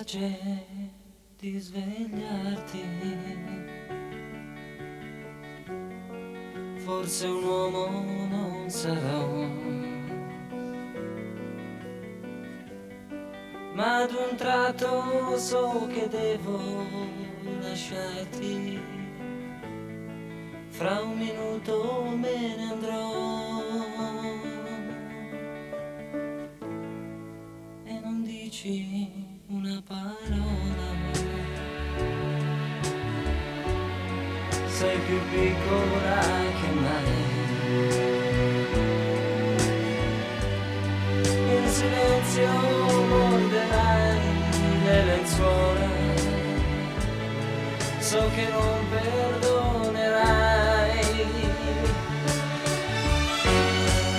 dispiace di svegliarti. Forse un uomo non sarò, ma ad un tratto so che devo lasciarti. Fra un minuto me ne andrò e non dici una parola. Sei più piccola che mai. In silenzio morderai le lenzuola. So che non perdonerai.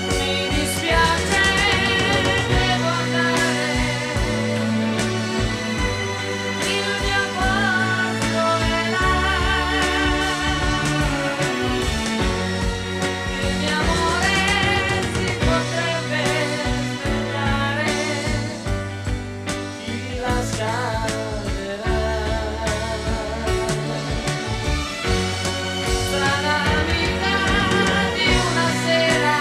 Mi dispiace, devo andare. Il mio posto è là. Il mio amore si potrebbe svegliare. Chi la scalderà? Strana vita di una sera,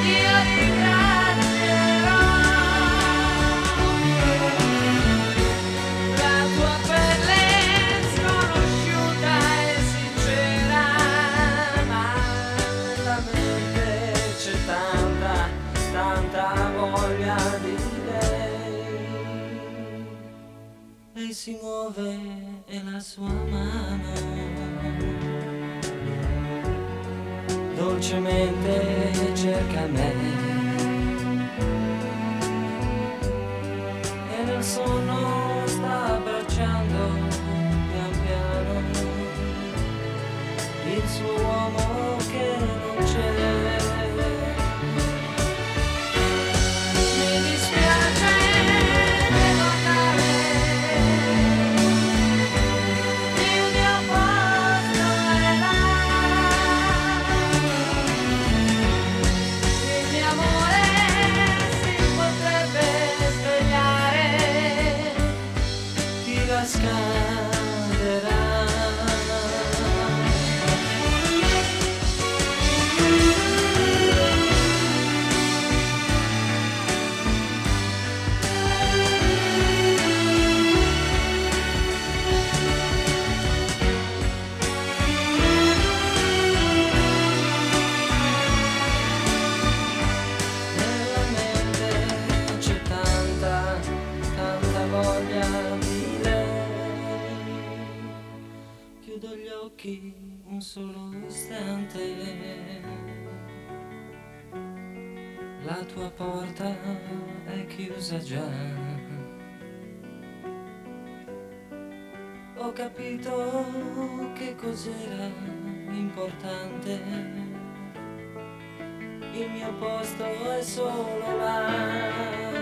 io ringrazierò la tua pelle sconosciuta e sincera, ma nella mente c'è tanta voglia di lei. Lei si muove e la sua mano dolcemente cerca me e nel sonno sta abbracciando pian piano il suo uomo che non c'è. Mi dispiace, devo andare. Il mio posto è là. Il mio amore si potrebbe svegliare. Chi la scalderà? Nella mente c'è tanta voglia di lei. Chiudo gli occhi un solo istante. La tua porta è chiusa già. Ho capito che cos'era importante. Il mio posto è solo là.